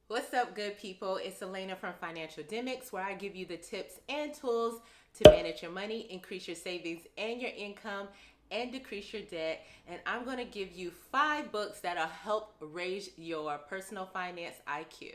What's up, good people? It's Elena from Financialdemics, where I give you the tips and tools to manage your money, increase your savings and your income, and decrease your debt. And I'm going to give you 5 books that'll help raise your personal finance IQ.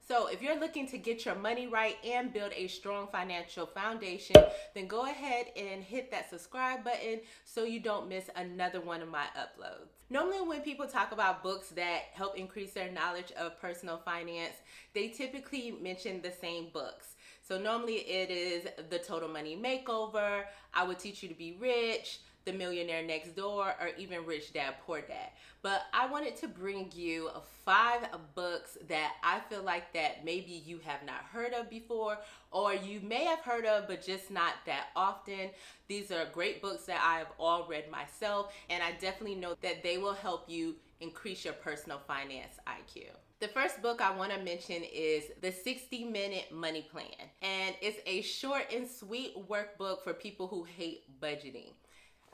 So if you're looking to get your money right and build a strong financial foundation, then go ahead and hit that subscribe button so you don't miss another one of my uploads. Normally when people talk about books that help increase their knowledge of personal finance, they typically mention the same books. So normally it is The Total Money Makeover, I Would Teach You to Be Rich, The Millionaire Next Door, or even Rich Dad Poor Dad. But I wanted to bring you 5 books that I feel like that maybe you have not heard of before, or you may have heard of but just not that often. These are great books that I have all read myself, and I definitely know that they will help you increase your personal finance IQ. The first book I want to mention is The 60-Minute Money Plan, and it's a short and sweet workbook for people who hate budgeting.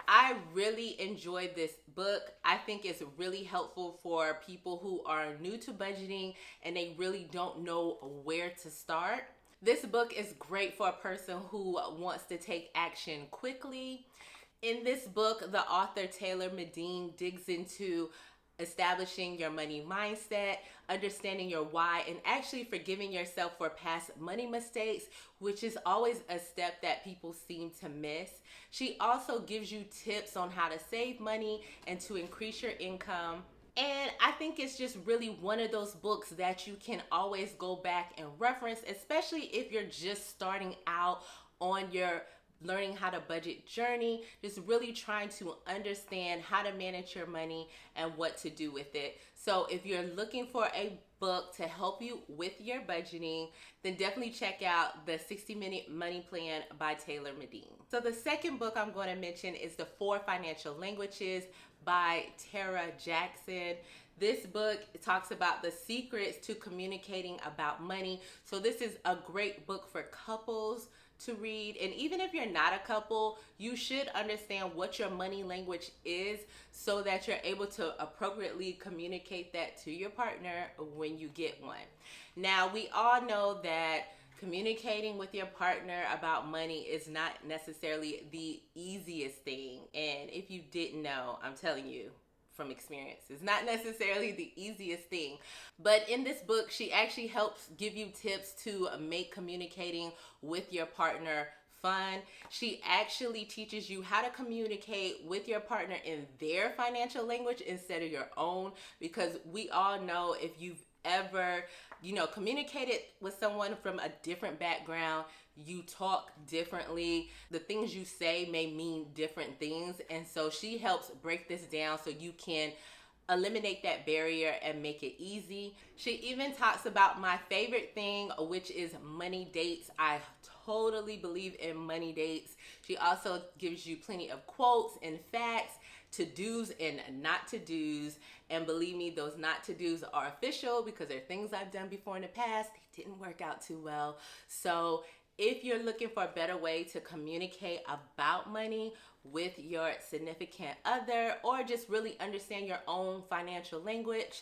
I really enjoyed this book. I think it's really helpful for people who are new to budgeting and they really don't know where to start. This book is great for a person who wants to take action quickly. In this book, the author Taylor Medine digs into establishing your money mindset, understanding your why, and actually forgiving yourself for past money mistakes, which is always a step that people seem to miss. She also gives you tips on how to save money and to increase your income. And I think it's just really one of those books that you can always go back and reference, especially if you're just starting out on your learning how to budget journey, just really trying to understand how to manage your money and what to do with it. So if you're looking for a book to help you with your budgeting, then definitely check out the 60-Minute Money Plan by Taylor Medine. So the second book I'm going to mention is The 4 Financial Languages by Tara Jackson. This book talks about the secrets to communicating about money. So this is a great book for couples to read, and even if you're not a couple, you should understand what your money language is so that you're able to appropriately communicate that to your partner when you get one. Now, we all know that communicating with your partner about money is not necessarily the easiest thing, and if you didn't know, I'm telling you from experience, it's not necessarily the easiest thing. But in this book, she actually helps give you tips to make communicating with your partner fun. She actually teaches you how to communicate with your partner in their financial language instead of your own, because we all know if you've ever communicated with someone from a different background, you talk differently. The things you say may mean different things. And so she helps break this down so you can eliminate that barrier and make it easy. She even talks about my favorite thing, which is money dates. I totally believe in money dates. She also gives you plenty of quotes and facts, to-dos and not to-dos. And believe me, those not to-dos are official because they're things I've done before in the past. They didn't work out too well. So if you're looking for a better way to communicate about money with your significant other, or just really understand your own financial language,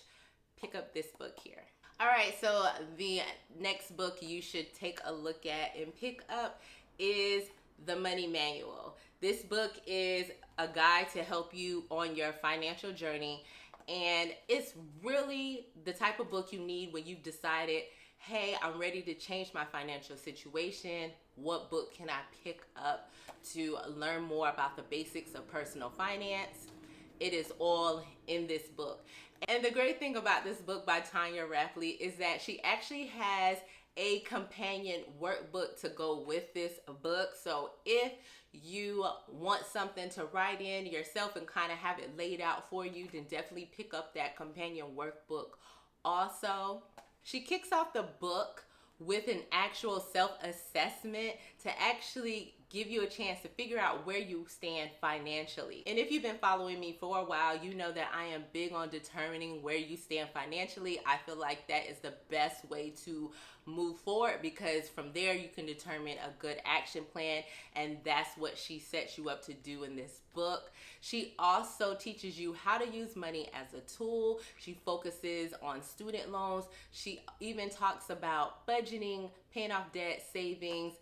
pick up this book here. All right, so the next book you should take a look at and pick up is The Money Manual. This book is a guide to help you on your financial journey, and it's really the type of book you need when you've decided, hey, I'm ready to change my financial situation. What book can I pick up to learn more about the basics of personal finance? It is all in this book. And the great thing about this book by Tanya Rapley is that she actually has a companion workbook to go with this book. So if you want something to write in yourself and kind of have it laid out for you, then definitely pick up that companion workbook also. She kicks off the book with an actual self-assessment to actually give you a chance to figure out where you stand financially. And if you've been following me for a while, you know that I am big on determining where you stand financially. I feel like that is the best way to move forward, because from there you can determine a good action plan, and that's what she sets you up to do in this book. She also teaches you how to use money as a tool. She focuses on student loans. She even talks about budgeting, paying off debt, savings,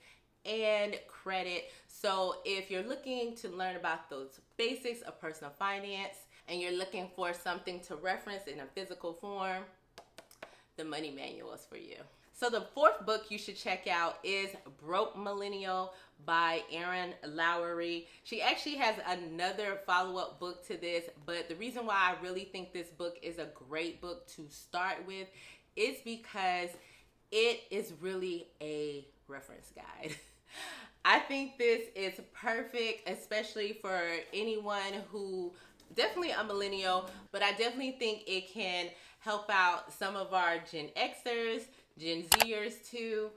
and credit. So if you're looking to learn about those basics of personal finance and you're looking for something to reference in a physical form, the Money Manual is for you. So the fourth book you should check out is Broke Millennial by Erin Lowry. She actually has another follow-up book to this, but the reason why I really think this book is a great book to start with is because it is really a reference guide. I think this is perfect, especially for anyone who, definitely a millennial, but I definitely think it can help out some of our Gen Xers, Gen Zers too,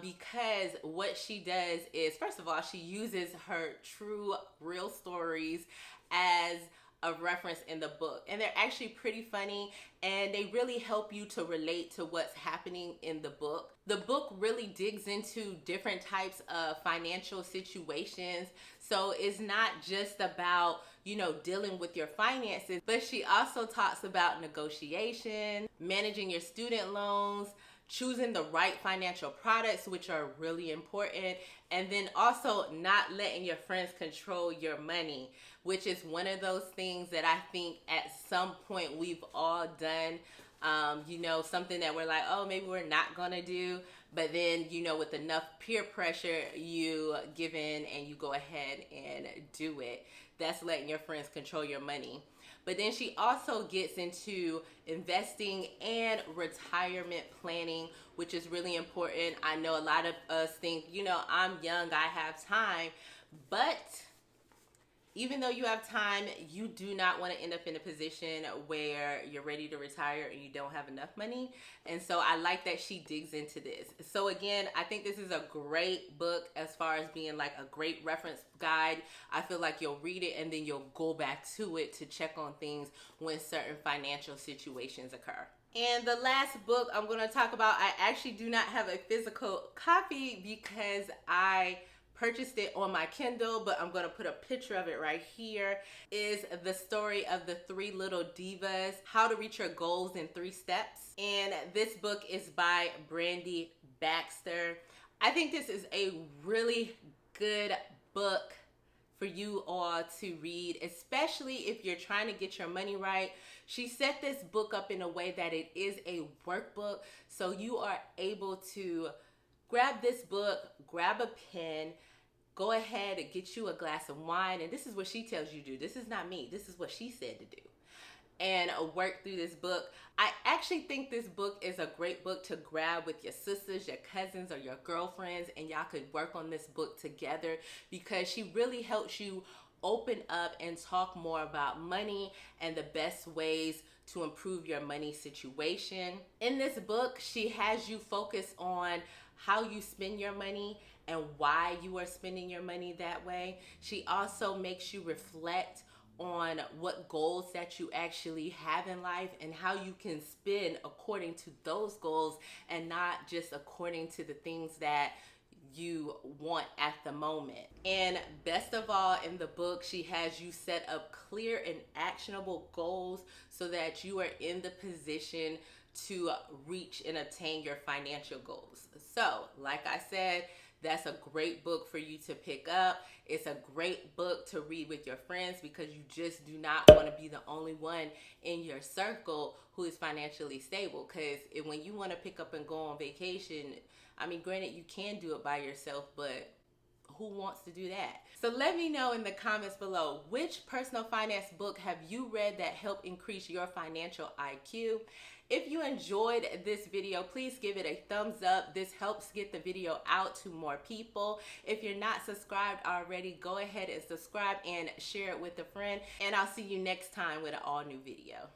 because what she does is, first of all, she uses her true, real stories as a reference in the book, and they're actually pretty funny, and they really help you to relate to what's happening in the book. The book really digs into different types of financial situations, so it's not just about, you know, dealing with your finances, but she also talks about negotiation, managing your student loans, choosing the right financial products, which are really important, and then also not letting your friends control your money, which is one of those things that I think at some point we've all done. You know, something that we're like, oh, maybe we're not gonna do, but then, you know, with enough peer pressure, you give in and you go ahead and do it. That's letting your friends control your money. But then she also gets into investing and retirement planning, which is really important. I know a lot of us think, you know, I'm young, I have time, but even though you have time, you do not want to end up in a position where you're ready to retire and you don't have enough money. And so I like that she digs into this. So again, I think this is a great book as far as being like a great reference guide. I feel like you'll read it and then you'll go back to it to check on things when certain financial situations occur. And the last book I'm going to talk about, I actually do not have a physical copy because I purchased it on my Kindle, but I'm going to put a picture of it right here, is The Story of the Three Little Divas, How to Reach Your Goals in 3 Steps. And this book is by Brandy Baxter. I think this is a really good book for you all to read, especially if you're trying to get your money right. She set this book up in a way that it is a workbook, so you are able to grab this book, grab a pen, go ahead and get you a glass of wine, and this is what she tells you to do. This is not me. This is what she said to do. And work through this book. I actually think this book is a great book to grab with your sisters, your cousins, or your girlfriends, and y'all could work on this book together because she really helps you open up and talk more about money and the best ways to improve your money situation. In this book, she has you focus on how you spend your money and why you are spending your money that way. She also makes you reflect on what goals that you actually have in life and how you can spend according to those goals and not just according to the things that you want at the moment. And best of all, in the book, she has you set up clear and actionable goals so that you are in the position to reach and attain your financial goals. So, like I said, that's a great book for you to pick up. It's a great book to read with your friends because you just do not want to be the only one in your circle who is financially stable. Because when you want to pick up and go on vacation, I mean, granted, you can do it by yourself, but who wants to do that? So let me know in the comments below, which personal finance book have you read that helped increase your financial IQ? If you enjoyed this video, please give it a thumbs up. This helps get the video out to more people. If you're not subscribed already, go ahead and subscribe and share it with a friend. And I'll see you next time with an all new video.